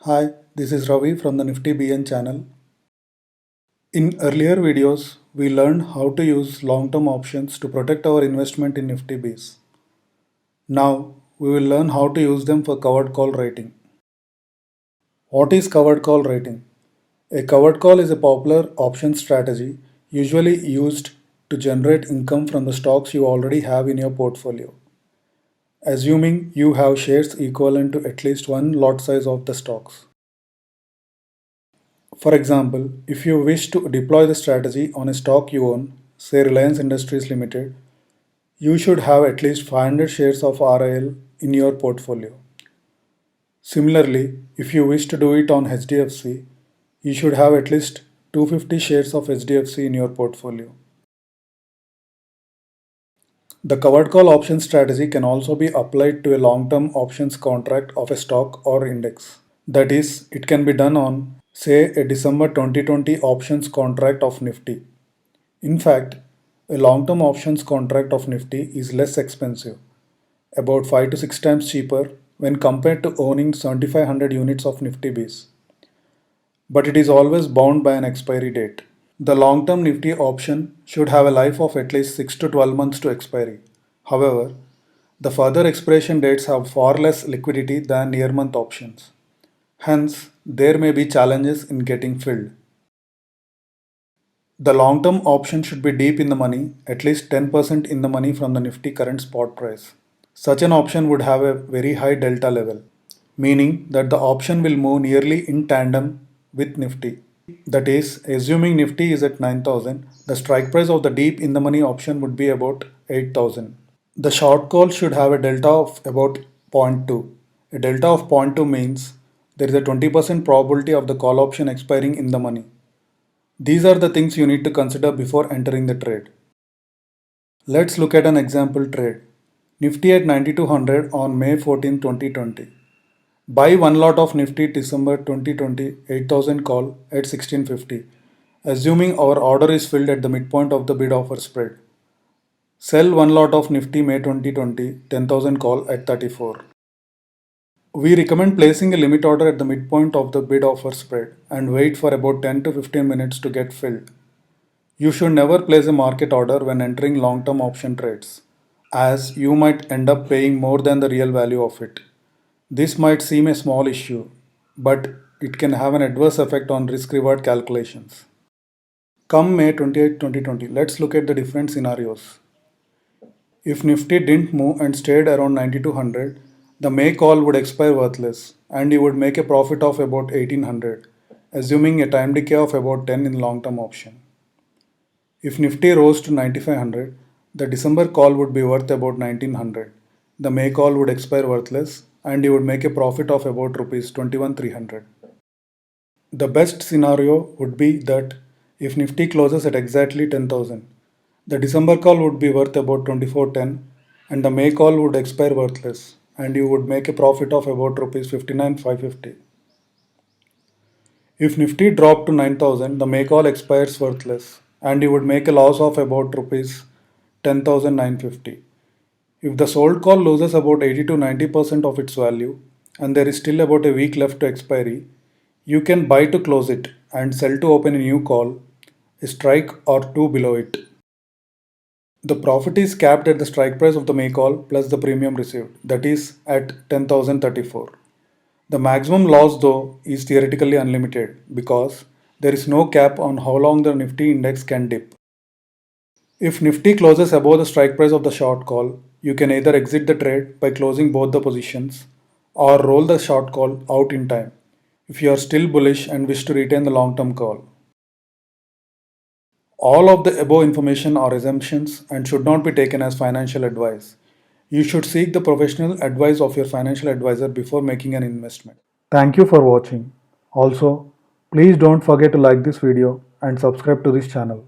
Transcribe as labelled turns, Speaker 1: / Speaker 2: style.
Speaker 1: Hi, this is Ravi from the NIFTY BN channel. In earlier videos, we learned how to use long-term options to protect our investment in NIFTY BEES. Now, we will learn how to use them for covered call writing. What is covered call writing? A covered call is a popular option strategy usually used to generate income from the stocks you already have in your portfolio, assuming you have shares equivalent to at least one lot size of the stocks. For example, if you wish to deploy the strategy on a stock you own, say Reliance Industries Limited, you should have at least 500 shares of RIL in your portfolio. Similarly, if you wish to do it on HDFC, you should have at least 250 shares of HDFC in your portfolio. The covered call option strategy can also be applied to a long-term options contract of a stock or index. That is, it can be done on, say, a December 2020 options contract of Nifty. In fact, a long-term options contract of Nifty is less expensive, about 5 to 6 times cheaper when compared to owning 7500 units of Nifty Bees. But it is always bound by an expiry date. The long-term Nifty option should have a life of at least 6 to 12 months to expiry. However, the further expiration dates have far less liquidity than near-month options. Hence, there may be challenges in getting filled. The long-term option should be deep in the money, at least 10% in the money from the Nifty current spot price. Such an option would have a very high delta level, meaning that the option will move nearly in tandem with Nifty. That is, assuming Nifty is at 9,000, the strike price of the deep in the money option would be about 8,000. The short call should have a delta of about zero point 0.2. A delta of zero point 0.2 means there is a 20% probability of the call option expiring in the money. These are the things you need to consider before entering the trade. Let's look at an example trade. Nifty at 9200 on May 14, 2020. Buy one lot of Nifty December 2020 8000 call at 1650, assuming our order is filled at the midpoint of the bid offer spread. Sell one lot of Nifty May 2020 10,000 call at 34. We recommend placing a limit order at the midpoint of the bid offer spread and wait for about 10 to 15 minutes to get filled. You should never place a market order when entering long-term option trades, as you might end up paying more than the real value of it. This might seem a small issue, but it can have an adverse effect on risk-reward calculations. Come May 28, 2020, let's look at the different scenarios. If Nifty didn't move and stayed around 9200, the May call would expire worthless and you would make a profit of about 1800, assuming a time decay of about 10 in long-term option. If Nifty rose to 9500, the December call would be worth about 1900. The May call would expire worthless and you would make a profit of about Rs 21,300. The best scenario would be that if Nifty closes at exactly 10,000, the December call would be worth about 2410 and the May call would expire worthless and you would make a profit of about Rs 59,550. If Nifty dropped to 9,000, the May call expires worthless and you would make a loss of about Rs 10,950. If the sold call loses about 80 to 90% of its value and there is still about a week left to expiry, you can buy to close it and sell to open a new call, a strike or two below it. The profit is capped at the strike price of the May call plus the premium received, that is at 10,034. The maximum loss though is theoretically unlimited because there is no cap on how long the Nifty index can dip. If Nifty closes above the strike price of the short call, you can either exit the trade by closing both the positions or roll the short call out in time if you are still bullish and wish to retain the long-term call. All of the above information are assumptions and should not be taken as financial advice. You should seek the professional advice of your financial advisor before making an investment. Thank you for watching. Also, please don't forget to like this video and subscribe to this channel.